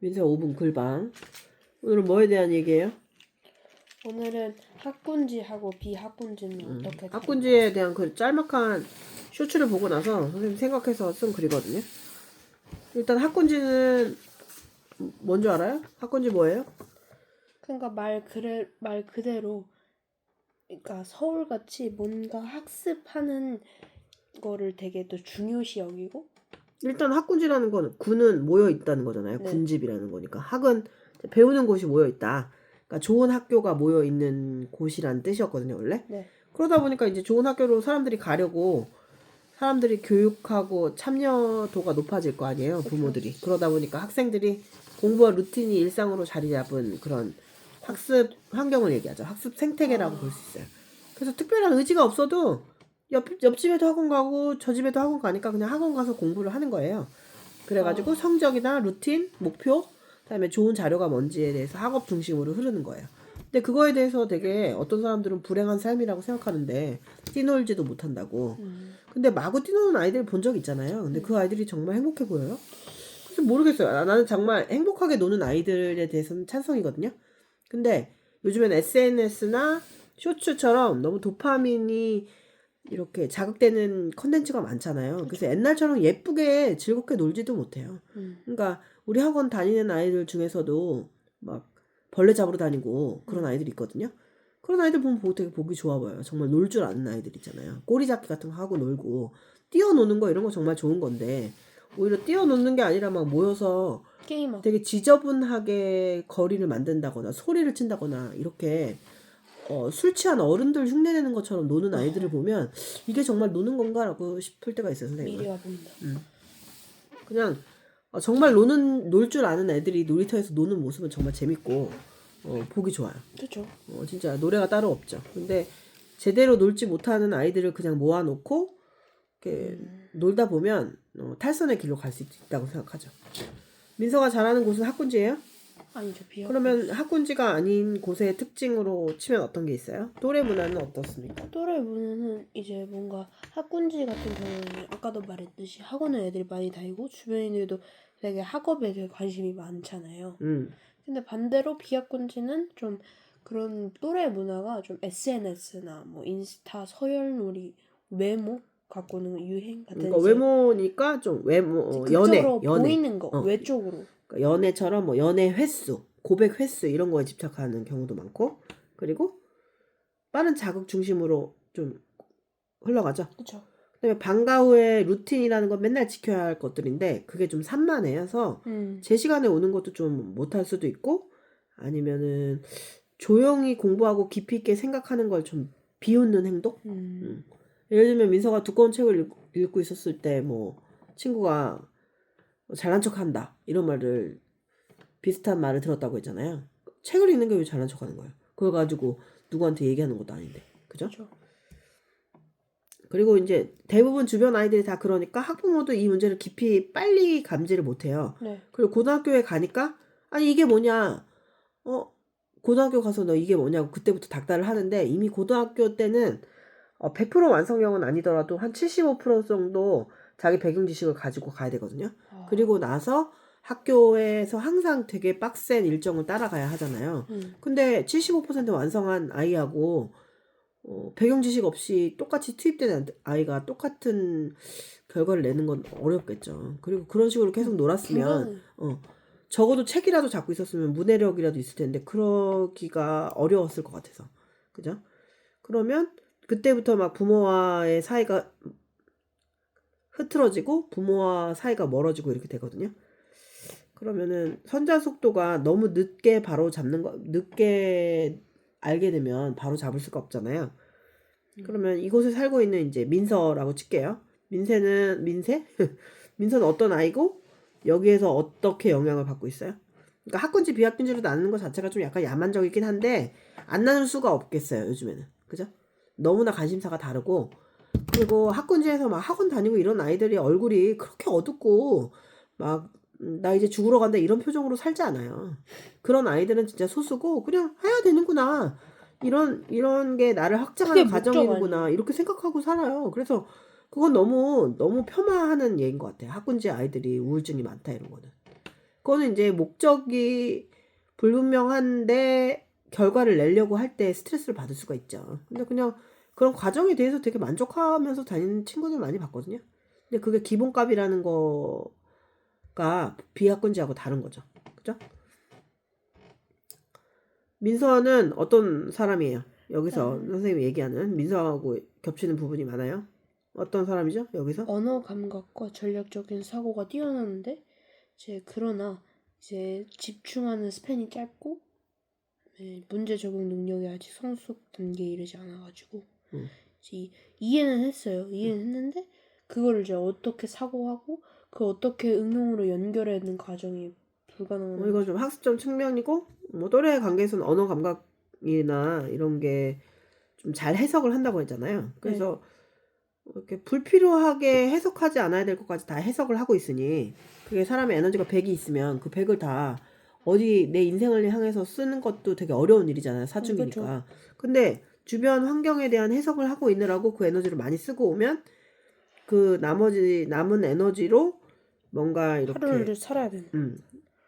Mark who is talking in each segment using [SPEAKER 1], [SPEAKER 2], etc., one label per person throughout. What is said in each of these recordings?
[SPEAKER 1] 민세 5분 글방. 오늘은 뭐에 대한 얘기예요?
[SPEAKER 2] 오늘은 학군지하고 비학군지는 어떻게
[SPEAKER 1] 학군지에 대한 그 짤막한 쇼츠를 보고 나서 선생님 생각해서 쓴 글이거든요. 일단 학군지는 뭔지 알아요? 학군지 뭐예요?
[SPEAKER 2] 그러니까 말 그대로 그러니까 서울같이 뭔가 학습하는 거를 되게 또 중요시 여기고
[SPEAKER 1] 일단 학군지라는 건 군은 모여 있다는 거잖아요.
[SPEAKER 2] 네.
[SPEAKER 1] 군집이라는 거니까. 학은 배우는 곳이 모여 있다. 그러니까 좋은 학교가 모여 있는 곳이란 뜻이었거든요, 원래.
[SPEAKER 2] 네.
[SPEAKER 1] 그러다 보니까 이제 좋은 학교로 사람들이 가려고 사람들이 교육하고 참여도가 높아질 거 아니에요, 부모들이. 그러다 보니까 학생들이 공부와 루틴이 일상으로 자리 잡은 그런 학습 환경을 얘기하죠. 학습 생태계라고 볼 수 있어요. 그래서 특별한 의지가 없어도 옆집에도 학원 가고 저 집에도 학원 가니까 그냥 학원 가서 공부를 하는 거예요. 그래가지고 성적이나 루틴, 목표, 그다음에 좋은 자료가 뭔지에 대해서 학업 중심으로 흐르는 거예요. 근데 그거에 대해서 되게 어떤 사람들은 불행한 삶이라고 생각하는데 뛰놀지도 못한다고. 근데 마구 뛰노는 아이들 본 적 있잖아요. 근데 그 아이들이 정말 행복해 보여요. 그래서 모르겠어요. 나는 정말 행복하게 노는 아이들에 대해서는 찬성이거든요. 근데 요즘엔 SNS나 쇼츠처럼 너무 도파민이 이렇게 자극되는 컨텐츠가 많잖아요. 그래서 옛날처럼 예쁘게 즐겁게 놀지도 못해요. 그러니까 우리 학원 다니는 아이들 중에서도 막 벌레 잡으러 다니고 그런 아이들이 있거든요. 그런 아이들 보면 되게 보기 좋아 보여요. 정말 놀 줄 아는 아이들 있잖아요. 꼬리잡기 같은 거 하고 놀고 뛰어노는 거 이런 거 정말 좋은 건데 오히려 뛰어노는 게 아니라 막 모여서
[SPEAKER 2] 게임하고
[SPEAKER 1] 되게 지저분하게 거리를 만든다거나 소리를 친다거나 이렇게 술 취한 어른들 흉내내는 것처럼 노는 아이들을 보면 이게 정말 노는 건가라고 싶을 때가 있어요, 선생님은.
[SPEAKER 2] 미래가 보인다.
[SPEAKER 1] 그냥 정말 놀 줄 아는 애들이 놀이터에서 노는 모습은 정말 재밌고 보기 좋아요.
[SPEAKER 2] 그렇죠.
[SPEAKER 1] 진짜 노래가 따로 없죠. 근데 제대로 놀지 못하는 아이들을 그냥 모아놓고 이렇게 놀다 보면 탈선의 길로 갈 수 있다고 생각하죠. 민서가 잘하는 곳은 학군지예요?
[SPEAKER 2] 아니죠. 비학.
[SPEAKER 1] 그러면 학군지가 아닌 곳의 특징으로 치면 어떤 게 있어요? 또래 문화는 어떻습니까?
[SPEAKER 2] 또래 문화는 이제 뭔가 학군지 같은 경우는 아까도 말했듯이 학원에 애들이 많이 다니고 주변인들도 되게 학업에 되게 관심이 많잖아요. 근데 반대로 비학군지는 좀 그런 또래 문화가 좀 SNS나 뭐 인스타, 서열놀이, 외모 갖고는 유행 같은
[SPEAKER 1] 그러니까 외모니까 좀 외모
[SPEAKER 2] 극적으로
[SPEAKER 1] 연애
[SPEAKER 2] 보이는 거 외적으로
[SPEAKER 1] 그러니까 연애처럼 뭐 연애 횟수, 고백 횟수 이런 거에 집착하는 경우도 많고 그리고 빠른 자극 중심으로 좀 흘러가죠.
[SPEAKER 2] 그렇죠.
[SPEAKER 1] 그다음에 방과 후에 루틴이라는 건 맨날 지켜야 할 것들인데 그게 좀 산만해서 제 시간에 오는 것도 좀 못할 수도 있고 아니면은 조용히 공부하고 깊이 있게 생각하는 걸 좀 비웃는 행동? 예를 들면 민서가 두꺼운 책을 읽고 있었을 때 뭐 친구가 잘난 척한다 이런 말을 비슷한 말을 들었다고 했잖아요. 책을 읽는 게 왜 잘난 척하는 거예요? 그걸 가지고 누구한테 얘기하는 것도 아닌데, 그죠?
[SPEAKER 2] 그렇죠.
[SPEAKER 1] 그리고 이제 대부분 주변 아이들이 다 그러니까 학부모도 이 문제를 깊이 빨리 감지를 못해요.
[SPEAKER 2] 네.
[SPEAKER 1] 그리고 고등학교에 가니까 아니 이게 뭐냐, 고등학교 가서 너 이게 뭐냐고 그때부터 닥달을 하는데 이미 고등학교 때는 100% 완성형은 아니더라도 한 75% 정도 자기 배경 지식을 가지고 가야 되거든요. 그리고 나서 학교에서 항상 되게 빡센 일정을 따라가야 하잖아요. 근데 75% 완성한 아이하고 배경 지식 없이 똑같이 투입된 아이가 똑같은 결과를 내는 건 어렵겠죠. 그리고 그런 식으로 계속 놀았으면 적어도 책이라도 잡고 있었으면 문해력이라도 있을 텐데 그러기가 어려웠을 것 같아서. 그죠? 그러면 그때부터 막 부모와의 사이가 흐트러지고 부모와 사이가 멀어지고 이렇게 되거든요. 그러면은 선자 속도가 너무 늦게 바로 잡는 거 늦게 알게 되면 바로 잡을 수가 없잖아요. 그러면 이곳에 살고 있는 이제 민서라고 칠게요. 민세는 민서는 어떤 아이고 여기에서 어떻게 영향을 받고 있어요? 그러니까 학군지 비학군지로 나누는 것 자체가 좀 약간 야만적이긴 한데 안 나눌 수가 없겠어요 요즘에는. 그죠? 너무나 관심사가 다르고 그리고 학군지에서 막 학원 다니고 이런 아이들이 얼굴이 그렇게 어둡고 막 나 이제 죽으러 간다 이런 표정으로 살지 않아요. 그런 아이들은 진짜 소수고 그냥 해야 되는구나. 이런 게 나를 확장하는
[SPEAKER 2] 그게
[SPEAKER 1] 과정이구나.
[SPEAKER 2] 목적
[SPEAKER 1] 이렇게 생각하고 살아요. 그래서 그건 너무 폄하하는 얘기인 것 같아요. 학군지 아이들이 우울증이 많다 이런 거는. 그거는 이제 목적이 불분명한데 결과를 내려고 할 때 스트레스를 받을 수가 있죠. 근데 그냥 그런 과정에 대해서 되게 만족하면서 다니는 친구들 많이 봤거든요. 근데 그게 기본값이라는 거가 비약관지하고 다른 거죠. 그죠? 민서는 어떤 사람이에요? 여기서 선생님이 얘기하는 민서하고 겹치는 부분이 많아요? 어떤 사람이죠? 여기서?
[SPEAKER 2] 언어 감각과 전략적인 사고가 뛰어나는데 그러나 이제 집중하는 스팬이 짧고 문제 적용 능력이 아직 성숙 단계에 이르지 않아가지고 이제 이해는 했어요. 이해는 했는데 그거를 이제 어떻게 사고하고 그 어떻게 응용으로 연결해야 되는 과정이 불가능한
[SPEAKER 1] 이건 좀 학습적 측면이고 뭐 또래 관계에서는 언어 감각이나 이런 게 좀 잘 해석을 한다고 했잖아요. 그래서 이렇게 불필요하게 해석하지 않아야 될 것까지 다 해석을 하고 있으니 그게 사람의 에너지가 100이 있으면 그 100을 다 어디 내 인생을 향해서 쓰는 것도 되게 어려운 일이잖아요. 사중이니까. 근데 주변 환경에 대한 해석을 하고 있느라고 그 에너지를 많이 쓰고 오면 그 나머지 남은 에너지로 뭔가 이렇게
[SPEAKER 2] 하루를 살아야 되는.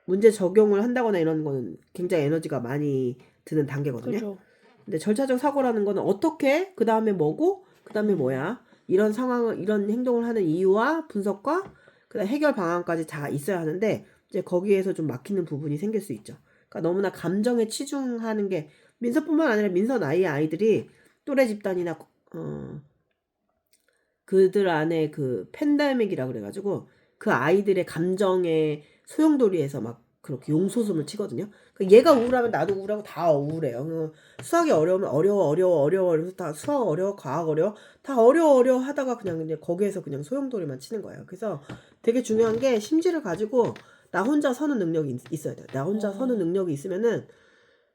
[SPEAKER 1] 문제 적용을 한다거나 이런 거는 굉장히 에너지가 많이 드는 단계거든요.
[SPEAKER 2] 그죠.
[SPEAKER 1] 근데 절차적 사고라는 거는 어떻게 그 다음에 뭐고 그 다음에 뭐야 이런 상황을 이런 행동을 하는 이유와 분석과 그다음 해결 방안까지 다 있어야 하는데 이제 거기에서 좀 막히는 부분이 생길 수 있죠. 그러니까 너무나 감정에 치중하는 게 민서뿐만 아니라 민서 나이의 아이들이 또래 집단이나 그들 안에 그 팬데믹이라 그래가지고 그 아이들의 감정에 소용돌이해서 막 그렇게 용솟음을 치거든요. 그러니까 얘가 우울하면 나도 우울하고 다 우울해요. 수학이 어려우면 어려워 그래서 다 수학 어려워 과학 어려워 다 어려워 하다가 그냥 이제 거기에서 그냥 소용돌이만 치는 거예요. 그래서 되게 중요한 게 심지를 가지고 나 혼자 서는 능력이 있어야 돼요. 나 혼자 서는 능력이 있으면은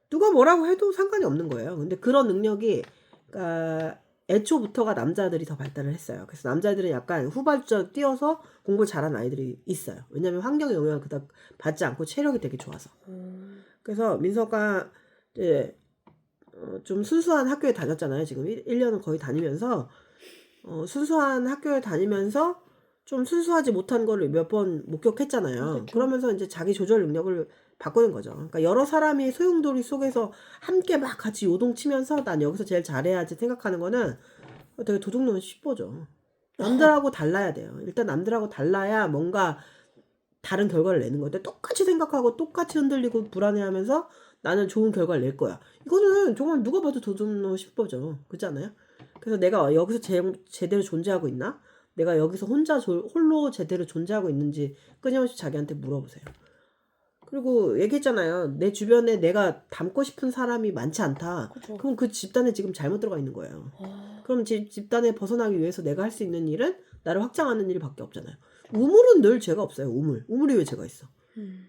[SPEAKER 1] 누가 뭐라고 해도 상관이 없는 거예요. 근데 그런 능력이 그러니까 애초부터가 남자들이 더 발달을 했어요. 그래서 남자들은 약간 후발주자 뛰어서 공부를 잘하는 아이들이 있어요. 왜냐면 환경의 영향을 그닥 받지 않고 체력이 되게 좋아서. 그래서 민서가 이제 좀 순수한 학교에 다녔잖아요. 지금 1년은 거의 다니면서 순수한 학교에 다니면서 좀 순수하지 못한 거를 몇 번 목격했잖아요.
[SPEAKER 2] 그쵸.
[SPEAKER 1] 그러면서 이제 자기 조절 능력을 바꾸는 거죠. 그러니까 여러 사람이 소용돌이 속에서 함께 막 같이 요동치면서 난 여기서 제일 잘해야지 생각하는 거는 되게 도둑놈은 쉽보죠. 남들하고 달라야 돼요. 일단 남들하고 달라야 뭔가 다른 결과를 내는 건데 똑같이 생각하고 똑같이 흔들리고 불안해하면서 나는 좋은 결과를 낼 거야. 이거는 정말 누가 봐도 도둑놈 쉽보죠. 그렇지 않아요? 그래서 내가 여기서 제대로 존재하고 있나? 내가 여기서 홀로 제대로 존재하고 있는지 끊임없이 자기한테 물어보세요. 그리고 얘기했잖아요. 내 주변에 내가 닮고 싶은 사람이 많지 않다.
[SPEAKER 2] 그쵸.
[SPEAKER 1] 그럼 그 집단에 지금 잘못 들어가 있는 거예요. 그럼 집단에 벗어나기 위해서 내가 할 수 있는 일은 나를 확장하는 일밖에 없잖아요. 우물은 늘 죄가 없어요. 우물이 왜 죄가 있어?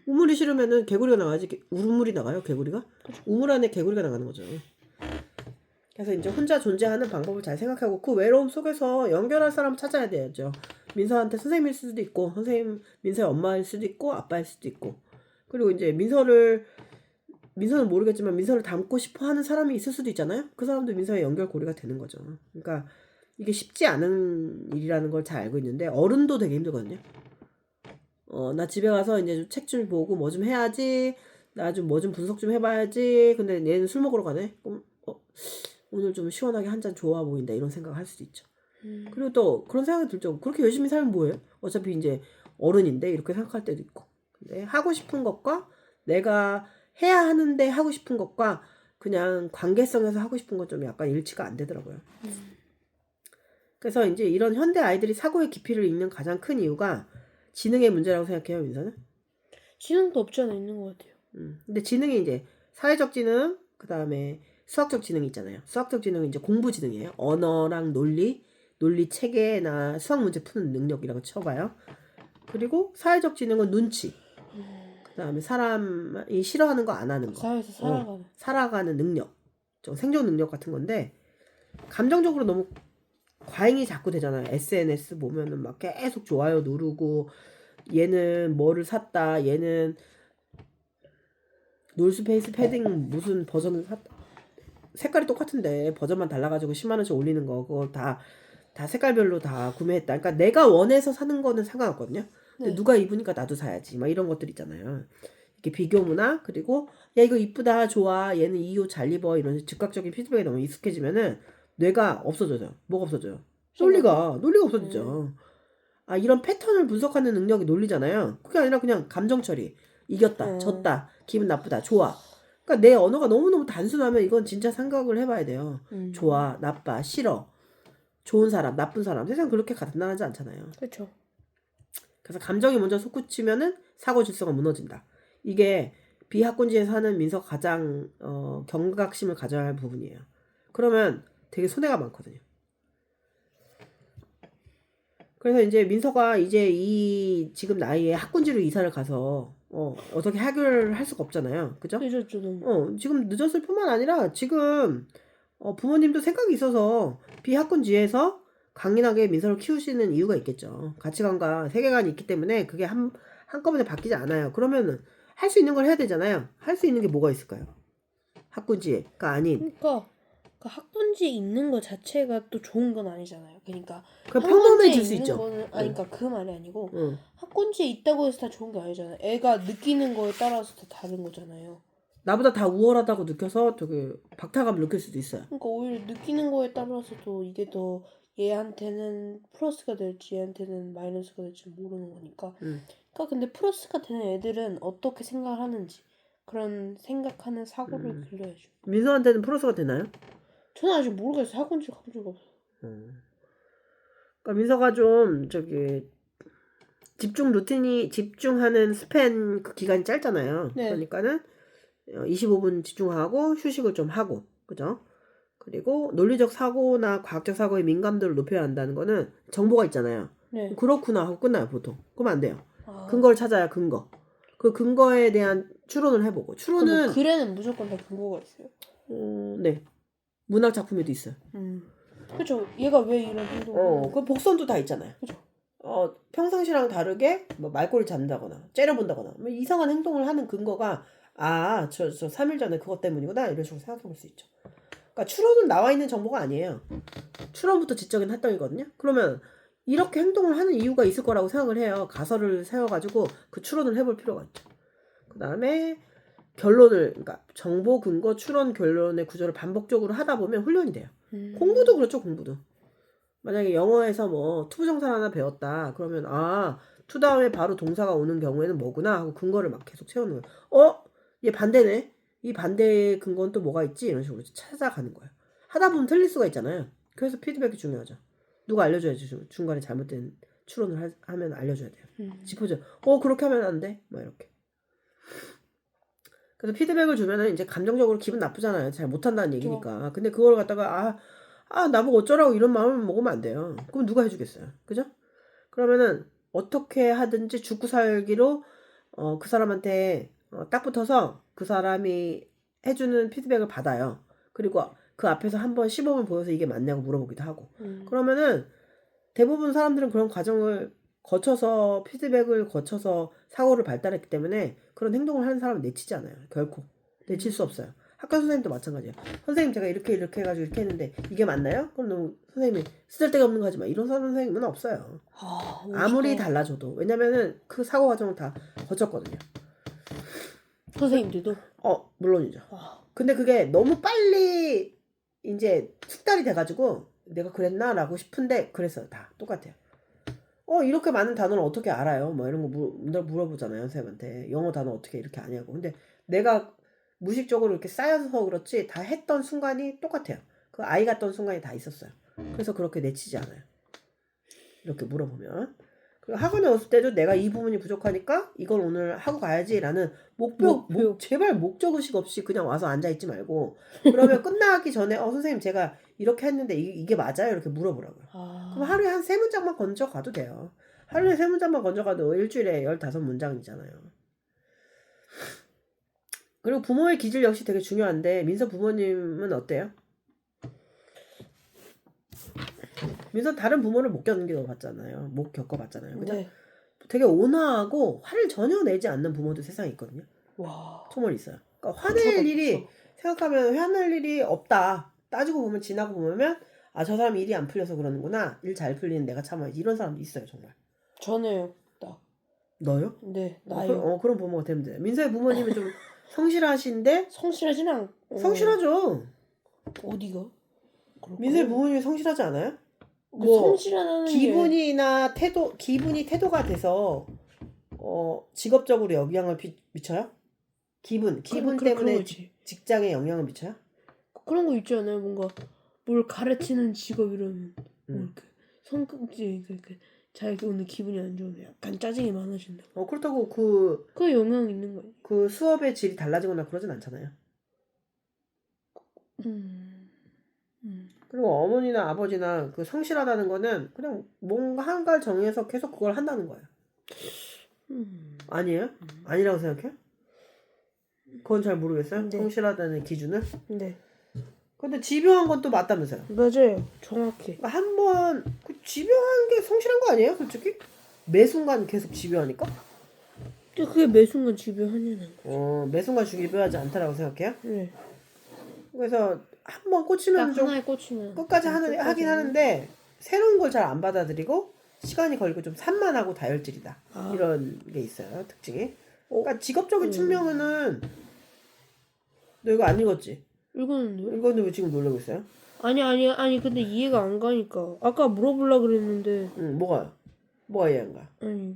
[SPEAKER 1] 우물이 싫으면은 개구리가 나가야지. 우물이 나가요? 개구리가? 우물 안에 개구리가 나가는 거죠. 그래서 이제 혼자 존재하는 방법을 잘 생각하고 그 외로움 속에서 연결할 사람 찾아야 되죠. 민서한테 선생님일 수도 있고 민서의 엄마일 수도 있고 아빠일 수도 있고 그리고 이제 민서는 모르겠지만 민서를 닮고 싶어 하는 사람이 있을 수도 있잖아요. 그 사람도 민서의 연결고리가 되는 거죠. 그러니까 이게 쉽지 않은 일이라는 걸 잘 알고 있는데 어른도 되게 힘들거든요. 나 집에 가서 이제 책 좀 보고 뭐 좀 해야지. 나 좀 뭐 좀 분석 좀 해봐야지. 근데 얘는 술 먹으러 가네. 그럼 오늘 좀 시원하게 한 잔 좋아 보인다 이런 생각을 할 수도 있죠. 그리고 또 그런 생각이 들죠. 그렇게 열심히 살면 뭐해요? 어차피 이제 어른인데 이렇게 생각할 때도 있고. 근데 하고 싶은 것과 내가 해야 하는데 하고 싶은 것과 그냥 관계성에서 하고 싶은 건 좀 약간 일치가 안 되더라고요. 그래서 이제 이런 현대 아이들이 사고의 깊이를 잃는 가장 큰 이유가 지능의 문제라고 생각해요, 민서는?
[SPEAKER 2] 지능도 없지 않아 있는 것 같아요.
[SPEAKER 1] 근데 지능이 이제 사회적 지능, 그 다음에 수학적 지능이 있잖아요. 수학적 지능은 이제 공부 지능이에요. 언어랑 논리 체계나 수학 문제 푸는 능력이라고 쳐봐요. 그리고 사회적 지능은 눈치. 그 다음에 사람이 싫어하는 거 안 하는 거.
[SPEAKER 2] 사회에서
[SPEAKER 1] 살아가는 능력. 좀 생존 능력 같은 건데 감정적으로 너무 과잉이 자꾸 되잖아요. SNS 보면은 막 계속 좋아요 누르고 얘는 뭐를 샀다. 얘는 놀스페이스 패딩 무슨 버전을 샀다. 색깔이 똑같은데 버전만 달라가지고 10만 원씩 올리는 거 그거 다 색깔별로 다 구매했다. 그러니까 내가 원해서 사는 거는 상관없거든요. 근데
[SPEAKER 2] 네.
[SPEAKER 1] 누가 입으니까 나도 사야지. 막 이런 것들 있잖아요. 이렇게 비교 문화 그리고 야 이거 이쁘다 좋아 얘는 이 옷 잘 입어 이런 즉각적인 피드백이 너무 익숙해지면은 뇌가 없어져요. 뭐가 없어져요?
[SPEAKER 2] 생각이.
[SPEAKER 1] 논리가 없어지죠. 아 이런 패턴을 분석하는 능력이 논리잖아요. 그게 아니라 그냥 감정 처리. 이겼다,
[SPEAKER 2] 어.
[SPEAKER 1] 졌다, 기분 나쁘다, 좋아. 그러니까 내 언어가 너무너무 단순하면 이건 진짜 생각을 해봐야 돼요. 좋아, 나빠, 싫어, 좋은 사람, 나쁜 사람. 세상 그렇게 간단하지 않잖아요.
[SPEAKER 2] 그렇죠.
[SPEAKER 1] 그래서 감정이 먼저 솟구치면은 사고 질서가 무너진다. 이게 비학군지에 사는 민서가 가장 경각심을 가져야 할 부분이에요. 그러면 되게 손해가 많거든요. 그래서 이제 민서가 이제 이 지금 나이에 학군지로 이사를 가서 어떻게 해결을 할 수가 없잖아요. 그죠?
[SPEAKER 2] 늦었죠 너무.
[SPEAKER 1] 지금 늦었을 뿐만 아니라 지금 부모님도 생각이 있어서 비학군지에서 강인하게 민서를 키우시는 이유가 있겠죠. 가치관과 세계관이 있기 때문에 그게 한꺼번에 바뀌지 않아요. 그러면은 할 수 있는 걸 해야 되잖아요. 할 수 있는 게 뭐가 있을까요? 학군지가 아닌
[SPEAKER 2] 그러니까 그 학군지에 있는 것 자체가 또 좋은 건 아니잖아요. 그러니까
[SPEAKER 1] 그냥
[SPEAKER 2] 학군지에
[SPEAKER 1] 평범해질 수
[SPEAKER 2] 있는
[SPEAKER 1] 있죠.
[SPEAKER 2] 거는 아니 그러니까 그 말이 아니고
[SPEAKER 1] 응.
[SPEAKER 2] 학군지에 있다고 해서 다 좋은 게 아니잖아요. 애가 느끼는 거에 따라서 다 다른 거잖아요.
[SPEAKER 1] 나보다 다 우월하다고 느껴서 되게 박탈감을 느낄 수도 있어요.
[SPEAKER 2] 그러니까 오히려 느끼는 거에 따라서도 이게 더 얘한테는 플러스가 될지 얘한테는 마이너스가 될지 모르는 거니까. 그러니까 근데 플러스가 되는 애들은 어떻게 생각을 하는지 그런 생각하는 사고를 길러야죠.
[SPEAKER 1] 민서한테는 플러스가 되나요?
[SPEAKER 2] 저는 아직 모르겠어요. 학군지 가본 적 없어요.
[SPEAKER 1] 그러니까 민서가 좀 저기 집중하는 스팬 그 기간이 짧잖아요.
[SPEAKER 2] 네.
[SPEAKER 1] 그러니까는 25분 집중하고 휴식을 좀 하고 그죠? 그리고 논리적 사고나 과학적 사고의 민감도를 높여야 한다는 거는 정보가 있잖아요.
[SPEAKER 2] 네.
[SPEAKER 1] 그렇구나 하고 끝나요 보통. 그러면 안 돼요.
[SPEAKER 2] 아,
[SPEAKER 1] 근거를 찾아야 근거. 그 근거에 대한 추론을 해보고
[SPEAKER 2] 그럼
[SPEAKER 1] 추론은
[SPEAKER 2] 글에는 무조건 다 근거가 있어요.
[SPEAKER 1] 네 문학 작품에도 있어요.
[SPEAKER 2] 그렇죠. 얘가 왜 이런 행동을
[SPEAKER 1] 그 복선도 다 있잖아요.
[SPEAKER 2] 그죠.
[SPEAKER 1] 평상시랑 다르게 뭐 말꼬리 잡는다거나 째려본다거나 뭐 이상한 행동을 하는 근거가 저 3일 전에 그것 때문이구나 이런 식으로 생각해 볼 수 있죠. 그러니까 추론은 나와 있는 정보가 아니에요. 추론부터 지적인 활동이거든요. 그러면 이렇게 행동을 하는 이유가 있을 거라고 생각을 해요. 가설을 세워가지고 그 추론을 해볼 필요가 있죠. 그 다음에 그러니까 정보, 근거, 추론, 결론의 구조를 반복적으로 하다 보면 훈련이 돼요. 공부도 그렇죠, 공부도. 만약에 영어에서 뭐 투부정사 하나 배웠다. 그러면 투 다음에 바로 동사가 오는 경우에는 뭐구나 하고 근거를 막 계속 채우는 거예요. 얘 반대네. 이 반대의 근거는 또 뭐가 있지? 이런 식으로 찾아가는 거예요. 하다 보면 틀릴 수가 있잖아요. 그래서 피드백이 중요하죠. 누가 알려줘야지. 중간에 잘못된 추론을 하면 알려줘야 돼요. 짚어줘. 그렇게 하면 안 돼. 막 이렇게. 그래서 피드백을 주면은 이제 감정적으로 기분 나쁘잖아요. 잘 못한다는 얘기니까. 근데 그걸 갖다가 나보고 어쩌라고 이런 마음을 먹으면 안 돼요. 그럼 누가 해주겠어요. 그죠? 그러면은 어떻게 하든지 죽고 살기로 그 사람한테 딱 붙어서 그 사람이 해주는 피드백을 받아요. 그리고 그 앞에서 한번 시범을 보여서 이게 맞냐고 물어보기도 하고. 그러면은 대부분 사람들은 그런 과정을 거쳐서 피드백을 거쳐서 사고를 발달했기 때문에 그런 행동을 하는 사람은 내치지 않아요. 결코 내칠 수 없어요. 학교 선생님도 마찬가지예요. 선생님 제가 이렇게 해가지고 이렇게 했는데 이게 맞나요? 그럼 너 선생님이 쓰잘데가 없는 거 하지 마. 이런 선생님은 없어요. 아무리 달라져도. 왜냐면은 그 사고 과정을 다 거쳤거든요.
[SPEAKER 2] 선생님들도?
[SPEAKER 1] 물론이죠. 근데 그게 너무 빨리 이제 숙달이 돼가지고 내가 그랬나? 라고 싶은데 그랬어요. 다 똑같아요. 이렇게 많은 단어를 어떻게 알아요? 뭐 이런 거 물어보잖아요. 선생님한테. 영어 단어 어떻게 이렇게 아냐고. 근데 내가 무의식적으로 이렇게 쌓여서 그렇지 다 했던 순간이 똑같아요. 그 아이 같던 순간이 다 있었어요. 그래서 그렇게 내치지 않아요. 이렇게 물어보면. 그리고 학원에 왔을 때도 내가 이 부분이 부족하니까 이걸 오늘 하고 가야지라는 제발 목적의식 없이 그냥 와서 앉아있지 말고 그러면 끝나기 전에 선생님 제가 이렇게 했는데 이게 맞아요? 이렇게 물어보라고요. 그럼 하루에 한 3문장만 건져가도 돼요. 하루에 3문장만 건져가도 일주일에 15문장이잖아요. 그리고 부모의 기질 역시 되게 중요한데 민서 부모님은 어때요? 민서 다른 부모를 못 겪어봤잖아요. 못 겪어봤잖아요. 그죠?
[SPEAKER 2] 네.
[SPEAKER 1] 되게 온화하고 화를 전혀 내지 않는 부모도 세상에 있거든요.
[SPEAKER 2] 와.
[SPEAKER 1] 정말 있어요. 그러니까 생각하면 화낼 일이 없다. 따지고 보면 지나고 보면 저 사람 일이 안 풀려서 그러는구나. 일 잘 풀리는 내가 참아야지. 이런 사람도 있어요 정말.
[SPEAKER 2] 전에요. 딱.
[SPEAKER 1] 너요?
[SPEAKER 2] 네,
[SPEAKER 1] 어,
[SPEAKER 2] 나요.
[SPEAKER 1] 그런 부모가 되면 돼. 민서의 부모님이 좀 성실하신데
[SPEAKER 2] 성실하진
[SPEAKER 1] 성실하죠.
[SPEAKER 2] 어디가? 그럴까요?
[SPEAKER 1] 민서의 부모님이 성실하지 않아요?
[SPEAKER 2] 그
[SPEAKER 1] 뭐
[SPEAKER 2] 성실하다는 게
[SPEAKER 1] 기분이나 기분이 태도가 돼서 직업적으로 영향을 미쳐요? 기분
[SPEAKER 2] 그런
[SPEAKER 1] 때문에
[SPEAKER 2] 거지.
[SPEAKER 1] 직장에 영향을 미쳐요?
[SPEAKER 2] 그런 거 있지 않아요? 뭔가 뭘 가르치는 직업 이러면 뭐
[SPEAKER 1] 음.
[SPEAKER 2] 이렇게 성격지 자기 오늘 기분이 안 좋으면 약간 짜증이 많아진다.
[SPEAKER 1] 그렇다고
[SPEAKER 2] 그 영향 있는 거예요.
[SPEAKER 1] 그 수업의 질이 달라지거나 그러진 않잖아요.
[SPEAKER 2] 음.
[SPEAKER 1] 그리고 어머니나 아버지나 그 성실하다는 거는 그냥 뭔가 한 가지 정해서 계속 그걸 한다는 거예요. 아니에요? 아니라고 생각해요? 그건 잘 모르겠어요.
[SPEAKER 2] 네.
[SPEAKER 1] 성실하다는 기준을.
[SPEAKER 2] 네.
[SPEAKER 1] 근데 집요한 건 또 맞다면서요.
[SPEAKER 2] 맞아요. 정확해.
[SPEAKER 1] 그러니까 한번 집요한 게 성실한 거 아니에요, 솔직히? 매 순간 계속 집요하니까?
[SPEAKER 2] 근데 그게 매 순간 집요하냐는 거.
[SPEAKER 1] 매 순간 집요하지 않다라고 생각해요.
[SPEAKER 2] 네.
[SPEAKER 1] 그래서 한번 꽂히면
[SPEAKER 2] 딱
[SPEAKER 1] 좀
[SPEAKER 2] 하나에 꽂히면
[SPEAKER 1] 끝까지
[SPEAKER 2] 끝까지
[SPEAKER 1] 하긴 하는데 새로운 걸 잘 안 받아들이고 시간이 걸리고 좀 산만하고 다혈질이다. 이런 게 있어요, 특징이. 그러니까 직업적인 측면은 너 이거 안 읽었지?
[SPEAKER 2] 읽었는데요?
[SPEAKER 1] 읽었는데 왜 지금 놀라고 있어요?
[SPEAKER 2] 아니 근데 이해가 안 가니까 아까 물어보려고 그랬는데
[SPEAKER 1] 뭐가요? 뭐가 이해 안 가?
[SPEAKER 2] 아니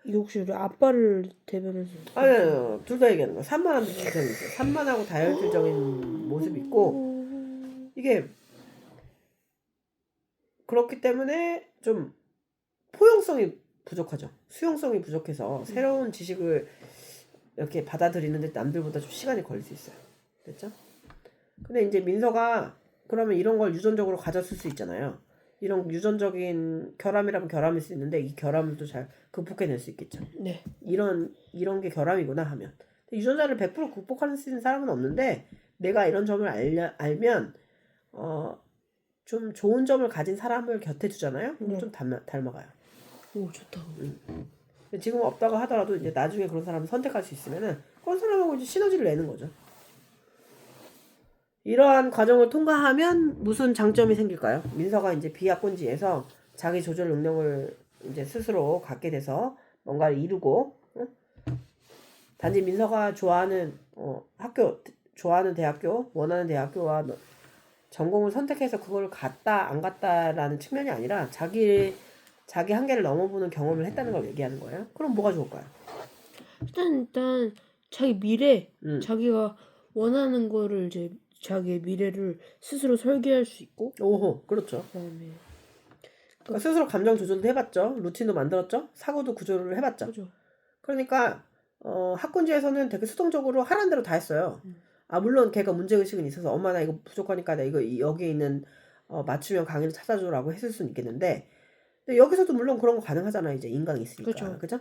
[SPEAKER 2] 이게 혹시 우리 아빠를 대변해서
[SPEAKER 1] 아니요, 둘 다 얘기하는 거야. 산만한 특성이 있어요. 산만하고 다혈질적인 모습이 있고 이게 그렇기 때문에 좀 포용성이 부족하죠. 수용성이 부족해서 새로운 지식을 이렇게 받아들이는데 남들보다 좀 시간이 걸릴 수 있어요. 됐죠? 근데 이제 민서가 그러면 이런 걸 유전적으로 가졌을 수 있잖아요. 이런 유전적인 결함이라면 결함일 수 있는데 이 결함을 또 잘 극복해낼 수 있겠죠.
[SPEAKER 2] 네.
[SPEAKER 1] 이런 게 결함이구나 하면 유전자를 100% 극복할 수 있는 사람은 없는데 내가 이런 점을 알면 좀 좋은 점을 가진 사람을 곁에 두잖아요. 그럼 좀 닮아가요.
[SPEAKER 2] 오 좋다.
[SPEAKER 1] 지금 없다고 하더라도 이제 나중에 그런 사람을 선택할 수 있으면은 그런 사람하고 이제 시너지를 내는 거죠. 이러한 과정을 통과하면 무슨 장점이 생길까요? 민서가 이제 비약혼지에서 자기 조절 능력을 이제 스스로 갖게 돼서 뭔가를 이루고, 응? 단지 민서가 좋아하는 학교, 좋아하는 대학교, 원하는 대학교와 전공을 선택해서 그걸 갔다 안 갔다라는 측면이 아니라 자기 한계를 넘어보는 경험을 했다는 걸 얘기하는 거예요. 그럼 뭐가 좋을까요?
[SPEAKER 2] 일단 자기 미래, 자기가 원하는 거를 이제 자기의 미래를 스스로 설계할 수 있고.
[SPEAKER 1] 오호, 그렇죠.
[SPEAKER 2] 그다음에
[SPEAKER 1] 그러니까 스스로 감정 조절도 해봤죠. 루틴도 만들었죠. 사고도 구조를 해봤죠.
[SPEAKER 2] 그죠.
[SPEAKER 1] 그러니까 학군지에서는 되게 수동적으로 하라는 대로 다 했어요. 물론 걔가 문제의식은 있어서 엄마 나 이거 부족하니까 나 이거 여기에 있는 맞춤형 강의를 찾아줘라고 했을 수는 있겠는데 근데 여기서도 물론 그런 거 가능하잖아요. 이제 인강이 있으니까. 그죠?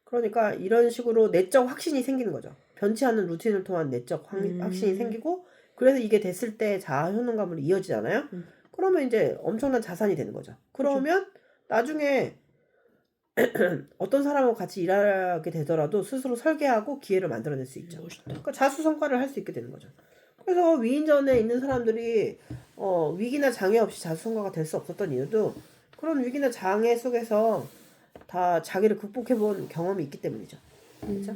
[SPEAKER 1] 그러니까 이런 식으로 내적 확신이 생기는 거죠. 변치 않는 루틴을 통한 내적 확신이 생기고 그래서 이게 됐을 때 자아 효능감으로 이어지잖아요. 그러면 이제 엄청난 자산이 되는 거죠. 그러면 나중에 어떤 사람하고 같이 일하게 되더라도 스스로 설계하고 기회를 만들어낼 수 있죠. 그러니까 자수성가를 할 수 있게 되는 거죠. 그래서 위인전에 있는 사람들이 위기나 장애 없이 자수성가가 될 수 없었던 이유도 그런 위기나 장애 속에서 다 자기를 극복해본 경험이 있기 때문이죠. 그렇죠?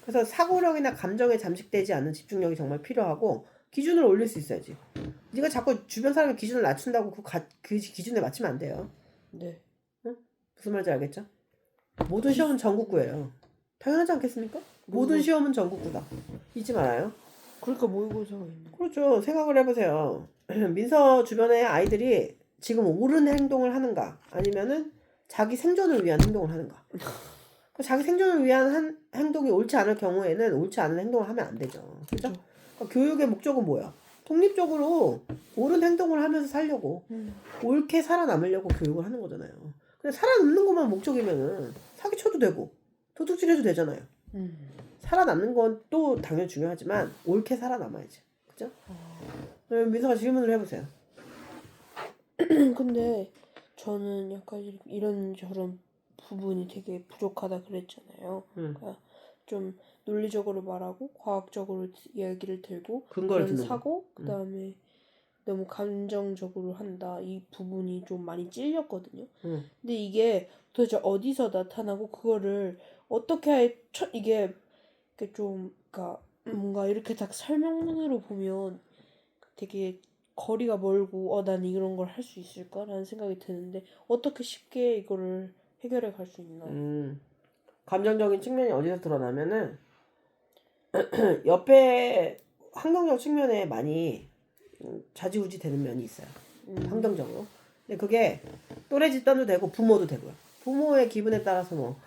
[SPEAKER 1] 그래서 사고력이나 감정에 잠식되지 않는 집중력이 정말 필요하고 기준을 올릴 수 있어야지. 네가 자꾸 주변 사람의 기준을 낮춘다고 그 기준에 맞추면 안 돼요.
[SPEAKER 2] 네.
[SPEAKER 1] 응? 무슨 말인지 알겠죠? 모든 시험은 전국구예요. 당연하지 않겠습니까? 모든 시험은 전국구다. 잊지 말아요.
[SPEAKER 2] 그러니까 모의고사가 있는.
[SPEAKER 1] 그렇죠. 생각을 해보세요. 민서 주변의 아이들이 지금 옳은 행동을 하는가 아니면은 자기 생존을 위한 행동을 하는가. 자기 생존을 위한 행동이 옳지 않을 경우에는 옳지 않은 행동을 하면 안 되죠. 그죠? 그러니까 교육의 목적은 뭐야? 독립적으로 옳은 행동을 하면서 살려고 옳게 살아남으려고 교육을 하는 거잖아요. 근데 살아남는 것만 목적이면은 사기쳐도 되고 도둑질해도 되잖아요. 살아남는 건 또 당연히 중요하지만 옳게 살아남아야지. 그죠? 민서가 질문을 해보세요.
[SPEAKER 2] 근데 저는 약간 이런 저런 부분이 되게 부족하다 그랬잖아요. 그러니까 좀 논리적으로 말하고 과학적으로 이야기를 들고
[SPEAKER 1] 근거를
[SPEAKER 2] 그런
[SPEAKER 1] 듣는
[SPEAKER 2] 사고 그다음에 너무 감정적으로 한다. 이 부분이 좀 많이 찔렸거든요. 근데 이게 도대체 어디서 나타나고 그거를 어떻게 이게 좀 그러니까 뭔가 이렇게 딱 설명문으로 보면 되게 거리가 멀고 난 이런 걸 할 수 있을까라는 생각이 드는데 어떻게 쉽게 이거를 해결해 갈 수 있나요?
[SPEAKER 1] 감정적인 측면이 어디서 드러나면은 옆에 환경적 측면에 많이 좌지우지 되는 면이 있어요. 환경적으로. 근데 그게 또래 집단도 되고 부모도 되고요. 부모의 기분에 따라서 뭐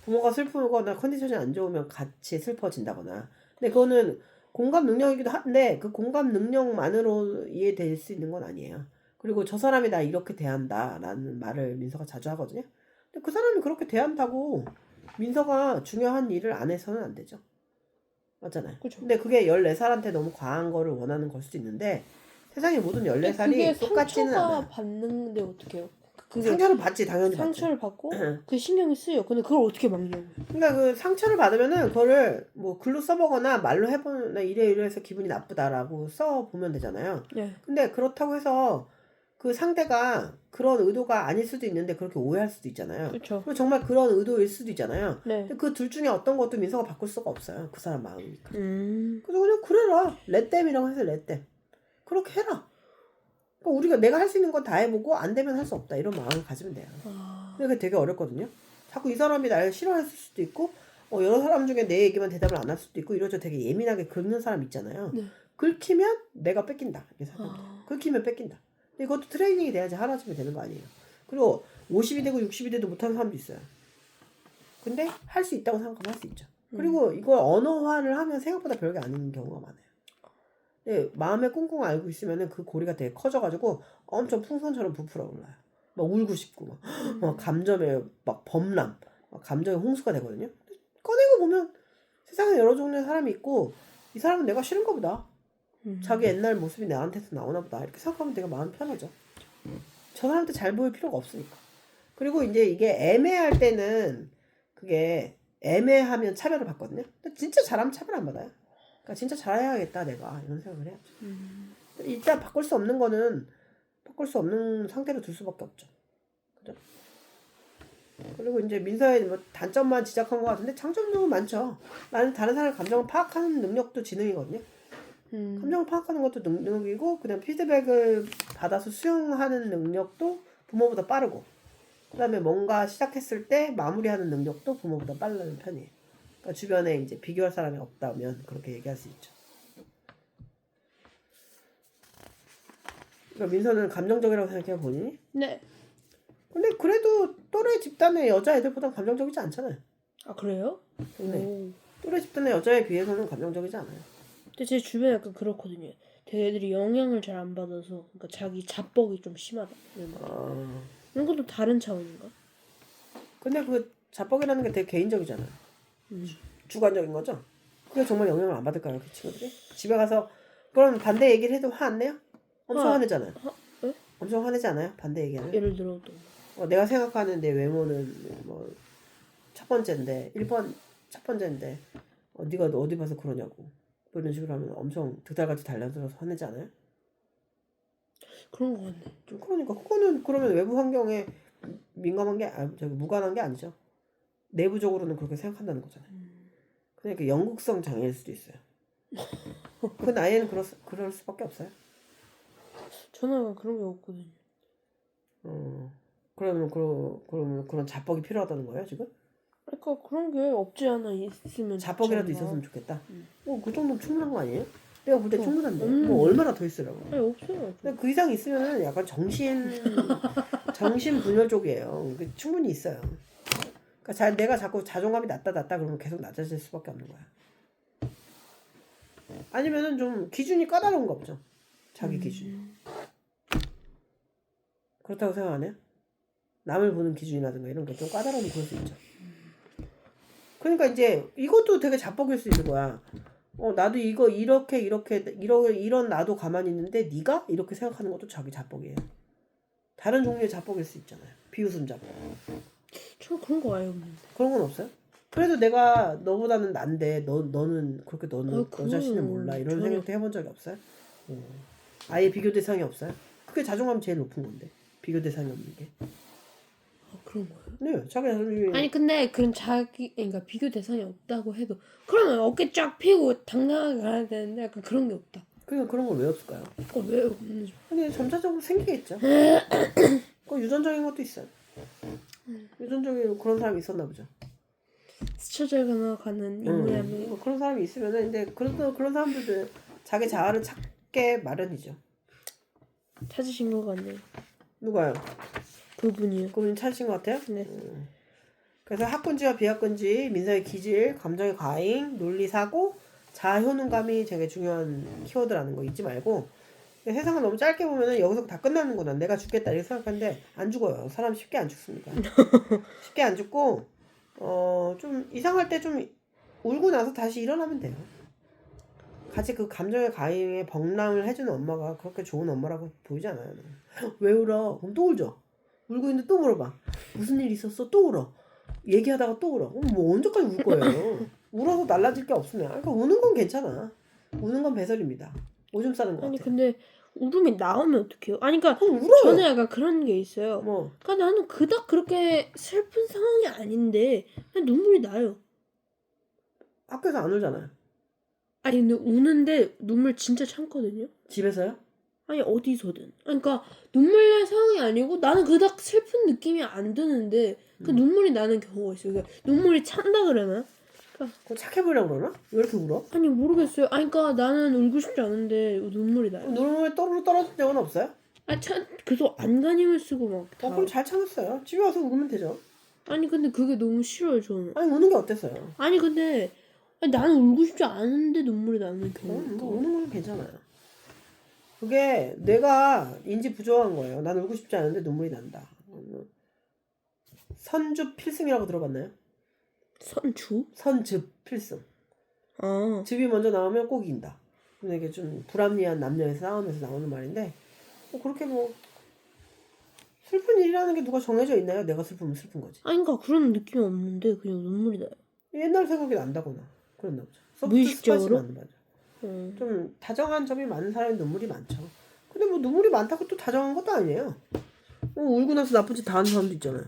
[SPEAKER 1] 부모가 슬프거나 컨디션이 안 좋으면 같이 슬퍼진다거나. 근데 그거는 공감 능력이기도 한데 그 공감 능력만으로 이해될 수 있는 건 아니에요. 그리고 저 사람이 나 이렇게 대한다라는 말을 민서가 자주 하거든요. 근데 그 사람이 그렇게 대한다고 민서가 중요한 일을 안 해서는 안 되죠. 맞잖아요.
[SPEAKER 2] 그죠.
[SPEAKER 1] 근데 그게 14살한테 너무 과한 거를 원하는 걸 수도 있는데 세상의 모든
[SPEAKER 2] 근데
[SPEAKER 1] 14살이
[SPEAKER 2] 그게
[SPEAKER 1] 똑같지는
[SPEAKER 2] 상처가
[SPEAKER 1] 않아.
[SPEAKER 2] 받는데 어떻게 해요? 그게
[SPEAKER 1] 상처를 받지, 당연히 받지.
[SPEAKER 2] 상처를 받고 그 신경이 쓰여. 근데 그걸 어떻게 막냐고요.
[SPEAKER 1] 그러니까 그 상처를 받으면은 그거를 뭐 글로 써보거나 말로 해보나 이래 해서 기분이 나쁘다라고 써보면 되잖아요.
[SPEAKER 2] 네.
[SPEAKER 1] 근데 그렇다고 해서 그 상대가 그런 의도가 아닐 수도 있는데 그렇게 오해할 수도 있잖아요.
[SPEAKER 2] 그렇죠.
[SPEAKER 1] 그리고 정말 그런 의도일 수도 있잖아요.
[SPEAKER 2] 네.
[SPEAKER 1] 근데 그 둘 중에 어떤 것도 민서가 바꿀 수가 없어요. 그 사람 마음이니까.
[SPEAKER 2] 음.
[SPEAKER 1] 그래서 그냥 그래라. 렛댐이라고 해서 렛댐. 그렇게 해라. 그러니까 우리가 내가 할 수 있는 건 다 해보고 안 되면 할 수 없다. 이런 마음을 가지면 돼요. 근데 그게 되게 어렵거든요. 자꾸 이 사람이 날 싫어했을 수도 있고 여러 사람 중에 내 얘기만 대답을 안 할 수도 있고 이러죠. 되게 예민하게 긁는 사람 있잖아요.
[SPEAKER 2] 네.
[SPEAKER 1] 긁히면 내가 뺏긴다. 이렇게 생각해요. 긁히면 뺏긴다. 근데 이것도 트레이닝이 돼야지 하나쯤이 되는 거 아니에요. 그리고 50이 되고 60이 돼도 못하는 사람도 있어요. 근데 할 수 있다고 생각하면 할 수 있죠. 그리고 이걸 언어화를 하면 생각보다 별게 아닌 경우가 많아요. 근데 마음에 꽁꽁 앓고 있으면은 그 고리가 되게 커져가지고 엄청 풍선처럼 부풀어 올라요. 막 울고 싶고 막 감정에 막 범람, 막 감정의 홍수가 되거든요. 꺼내고 보면 세상에 여러 종류의 사람이 있고 이 사람은 내가 싫은가 보다. 자기 옛날 모습이 나한테서 나오나 보다. 이렇게 생각하면 내가 마음 편하죠. 저 사람한테 잘 보일 필요가 없으니까. 그리고 이제 이게 애매할 때는 그게 애매하면 차별을 받거든요. 근데 진짜 잘하면 차별 안 받아요. 그러니까 진짜 잘해야겠다 내가 이런 생각을 해야죠. 일단 바꿀 수 없는 거는 바꿀 수 없는 상태로 둘 수밖에 없죠. 그죠? 그리고 이제 민서의 뭐 단점만 지적한 것 같은데 장점도 많죠. 나는 다른 사람의 감정을 파악하는 능력도 지능이거든요. 감정을 파악하는 것도 능력이고 그냥 피드백을 받아서 수용하는 능력도 부모보다 빠르고 그다음에 뭔가 시작했을 때 마무리하는 능력도 부모보다 빠르는 편이에요. 그러니까 주변에 이제 비교할 사람이 없다면 그렇게 얘기할 수 있죠. 그러니까 민서는 감정적이라고 생각해요, 본인이?
[SPEAKER 2] 네.
[SPEAKER 1] 근데 그래도 또래 집단의 여자애들보다 감정적이지 않잖아요.
[SPEAKER 2] 아 그래요?
[SPEAKER 1] 네.
[SPEAKER 2] 오.
[SPEAKER 1] 또래 집단의 여자에 비해서는 감정적이지 않아요.
[SPEAKER 2] 근데 제 주변에 약간 그렇거든요. 되게 애들이 영향을 잘 안 받아서 그러니까 자기 자뻑이 좀 심하다 이런 거. 이런 것도 다른 차원인가?
[SPEAKER 1] 근데 그 자뻑이라는 게 되게 개인적이잖아요. 주관적인 거죠. 그게 정말 영향을 안 받을까요, 그 친구들이? 집에 가서 그럼 반대 얘기를 해도 화 안 내요? 엄청 화내잖아요.
[SPEAKER 2] 네?
[SPEAKER 1] 엄청 화내지 않아요? 반대 얘기하면?
[SPEAKER 2] 예를 들어도
[SPEAKER 1] 내가 생각하는 내 외모는 뭐 첫 번째인데 1번 첫 번째인데 네가 어디 봐서 그러냐고 뭐 이런 식으로 하면 엄청 득달같이 달려들어서 화내지 않아요?
[SPEAKER 2] 그런 거 같네.
[SPEAKER 1] 그러니까 그거는 그러면 외부 환경에 민감한 게 저기 무관한 게 아니죠. 내부적으로는 그렇게 생각한다는 거잖아요. 그러니까 영국성 장애일 수도 있어요. 그 나이에는 그럴 수밖에 없어요.
[SPEAKER 2] 저는 그런 게 없거든요.
[SPEAKER 1] 그러면 그런 자뻑이 필요하다는 거예요 지금?
[SPEAKER 2] 그러니까 그런 게 없지 않아 있으면
[SPEAKER 1] 자뻑이라도
[SPEAKER 2] 좋지 않나.
[SPEAKER 1] 있었으면 좋겠다. 그 정도면 충분한 거 아니에요? 내가 볼 때 충분한데
[SPEAKER 2] 없는데.
[SPEAKER 1] 뭐 얼마나 더 있으라고?
[SPEAKER 2] 아니 없어요.
[SPEAKER 1] 근데 그 이상 있으면은 약간 정신분열 쪽이에요. 충분히 있어요. 그러니까 내가 자꾸 자존감이 낮다 그러면 계속 낮아질 수밖에 없는 거야. 아니면은 좀 기준이 까다로운 거 없죠. 자기 기준이. 그렇다고 생각 안 해요? 남을 보는 기준이라든가 이런 게 좀 까다로우면 그럴 수 있죠. 그러니까 이제 이것도 되게 자뻑일 수 있는 거야. 나도 이거 이런 나도 가만히 있는데 네가 이렇게 생각하는 것도 자기 자뻑이에요. 다른 종류의 자뻑일 수 있잖아요. 비웃음 자뻑.
[SPEAKER 2] 저 그런 거 아예 없는데.
[SPEAKER 1] 그런 건 없어요? 그래도 내가 너보다는 난데 너는 그렇게 너 자신을 몰라 이런
[SPEAKER 2] 전혀.
[SPEAKER 1] 생각도 해본 적이 없어요? 아예 비교 대상이 없어요? 그게 자존감이 제일 높은 건데 비교 대상이 없는 게.
[SPEAKER 2] 그런 거예요?
[SPEAKER 1] 네, 자기 자존심이.
[SPEAKER 2] 아니 근데 그런 그러니까 비교 대상이 없다고 해도 그러면 어깨 쫙 펴고 당당하게 가야 되는데 약간 그런 게 없다.
[SPEAKER 1] 그런 걸 왜 없을까요?
[SPEAKER 2] 왜 없는지.
[SPEAKER 1] 아니 점차적으로 생기겠죠. 그 유전적인 것도 있어요. 유전적인 그런 사람이 있었나 보죠.
[SPEAKER 2] 스쳐 지나가는 인물이라면
[SPEAKER 1] 뭐 그런 사람이 있으면은 근데 그런 사람들도 자기 자아를 찾게 마련이죠.
[SPEAKER 2] 찾으신 것 같네요.
[SPEAKER 1] 누가요?
[SPEAKER 2] 그분이요.
[SPEAKER 1] 그분이 찾으신 것 같아요?
[SPEAKER 2] 네.
[SPEAKER 1] 그래서 학군지와 비학군지, 민사의 기질, 감정의 과잉, 논리 사고, 자아 효능감이 되게 중요한 키워드라는 거 잊지 말고. 세상을 너무 짧게 보면은 여기서 다 끝나는구나. 내가 죽겠다 이렇게 생각하는데 안 죽어요. 사람 쉽게 안 죽습니다. 쉽게 안 죽고 좀 이상할 때 좀 울고 나서 다시 일어나면 돼요. 같이 그 감정의 과잉에 벙람을 해주는 엄마가 그렇게 좋은 엄마라고 보이지 않아요. 왜 울어? 그럼 또 울죠. 울고 있는데 또 물어봐. 무슨 일 있었어? 또 울어. 얘기하다가 또 울어. 그럼 뭐 언제까지 울 거예요? 울어서 달라질 게 없으면. 그러니까 우는 건 괜찮아. 우는 건 배설입니다. 오줌 싸는 거 같아.
[SPEAKER 2] 아니 근데 울음이 나오면 어떡해요? 아니 그러니까
[SPEAKER 1] 울어요.
[SPEAKER 2] 저는 약간 그런 게 있어요.
[SPEAKER 1] 뭐
[SPEAKER 2] 그러니까 나는 그닥 그렇게 슬픈 상황이 아닌데 그냥 눈물이 나요.
[SPEAKER 1] 학교에서 안 울잖아요.
[SPEAKER 2] 아니 근데 우는데 눈물 진짜 참거든요.
[SPEAKER 1] 집에서요?
[SPEAKER 2] 아니 어디서든. 그러니까 눈물 날 상황이 아니고 나는 그닥 슬픈 느낌이 안 드는데 그 눈물이 나는 경우가 있어요. 그러니까 눈물이 찬다 그러나?
[SPEAKER 1] 그거 착해 보려고 그러나? 왜 이렇게 울어?
[SPEAKER 2] 아니 모르겠어요. 아니 그러니까 나는 울고 싶지 않은데 눈물이 나요.
[SPEAKER 1] 눈물에 또르르 떨어진 적은 없어요?
[SPEAKER 2] 계속 안간힘을 쓰고 막 다.
[SPEAKER 1] 그럼 잘 참았어요. 집에 와서 울면 되죠.
[SPEAKER 2] 아니 근데 그게 너무 싫어요 저는.
[SPEAKER 1] 아니 우는 게 어땠어요?
[SPEAKER 2] 아니 근데 나는 울고 싶지 않은데 눈물이 나는 경우가 있고.
[SPEAKER 1] 우는 건 괜찮아요. 그게 내가 인지 부조한 거예요. 난 울고 싶지 않은데 눈물이 난다. 선주 필승이라고 들어봤나요?
[SPEAKER 2] 선주?
[SPEAKER 1] 선즙 필승.
[SPEAKER 2] 아.
[SPEAKER 1] 즙이 먼저 나오면 꼭 이긴다. 근데 이게 좀 불합리한 남녀의 싸움에서 나오는 말인데 그렇게 뭐 슬픈 일이라는 게 누가 정해져 있나요? 내가 슬프면 슬픈 거지.
[SPEAKER 2] 아니 그러니까 그런 느낌이 없는데 그냥 눈물이 나요.
[SPEAKER 1] 옛날 생각이 난다거나 그랬나 보죠.
[SPEAKER 2] 무의식적으로?
[SPEAKER 1] 맞는 거죠. 좀 다정한 점이 많은 사람이 눈물이 많죠. 근데 뭐 눈물이 많다고 또 다정한 것도 아니에요. 울고 나서 나쁜 짓 다 하는 사람도 있잖아요.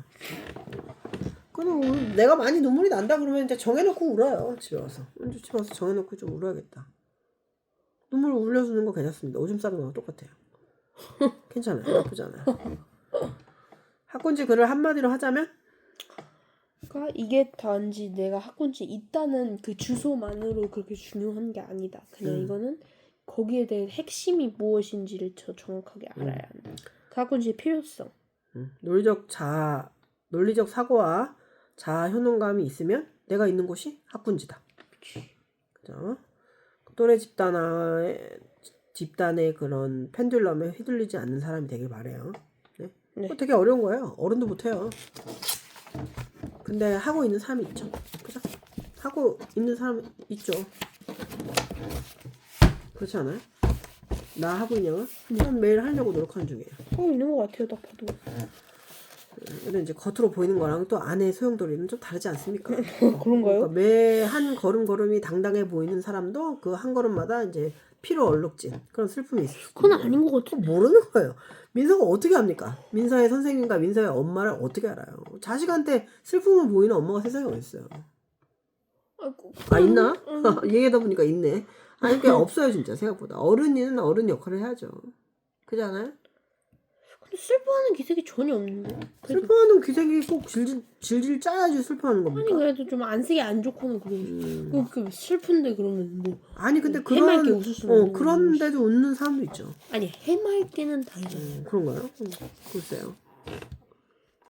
[SPEAKER 1] 그럼 내가 많이 눈물이 난다 그러면 이제 정해놓고 울어요. 집에 와서. 집에 와서 정해놓고 좀 울어야겠다. 눈물 흘려주는 거 괜찮습니다. 오줌 싸는 거랑 똑같아요. 괜찮아요. 나쁘지 않아요. 학군지 글을 한마디로 하자면?
[SPEAKER 2] 그러니까 이게 단지 내가 학군지 있다는 그 주소만으로 그렇게 중요한 게 아니다. 그냥 이거는 거기에 대해 핵심이 무엇인지를 정확하게 알아야 한다. 그 학군지의 필요성.
[SPEAKER 1] 논리적 사고와 자아 효능감이 있으면 내가 있는 곳이 학군지다. 그죠? 또래 집단의 그런 펜듈럼에 휘둘리지 않는 사람이 되길 바래요. 네? 그거 되게 어려운 거예요. 어른도 못해요. 근데 하고 있는 사람이 있죠. 그죠? 하고 있는 사람 있죠. 그렇지 않아요? 나 하고 있냐고? 전 매일 하려고 노력하는 중이에요.
[SPEAKER 2] 하고 있는 것 같아요. 딱 봐도.
[SPEAKER 1] 근데 이제 겉으로 보이는 거랑 또 안의 소용돌이는 좀 다르지 않습니까?
[SPEAKER 2] 그런가요?
[SPEAKER 1] 그러니까 매 한 걸음걸음이 당당해 보이는 사람도 그 한 걸음마다 이제 피로 얼룩진 그런 슬픔이 있어요.
[SPEAKER 2] 그건 아닌 것 같아.
[SPEAKER 1] 모르는 거예요. 민서가 어떻게 합니까? 민서의 선생님과 민서의 엄마를 어떻게 알아요? 자식한테 슬픔을 보이는 엄마가 세상에 어디 있어요? 있나? 얘기하다 보니까 있네. 아니 그게 없어요 진짜 생각보다. 어른이는 어른 역할을 해야죠. 그렇지 않아요?
[SPEAKER 2] 근데 슬퍼하는 기색이 전혀 없는데.
[SPEAKER 1] 슬퍼하는 기색이 꼭 질질 짜야지 슬퍼하는 겁니까?
[SPEAKER 2] 아니 그래도 좀 안쓰기 안 좋고는 그래. 그 슬픈데 그러면 뭐.
[SPEAKER 1] 아니 근데
[SPEAKER 2] 해맑게 웃을 수는 없는
[SPEAKER 1] 그런데도 웃는 사람도 있죠.
[SPEAKER 2] 아니 해맑게는 다르죠.
[SPEAKER 1] 그런가요? 글쎄요.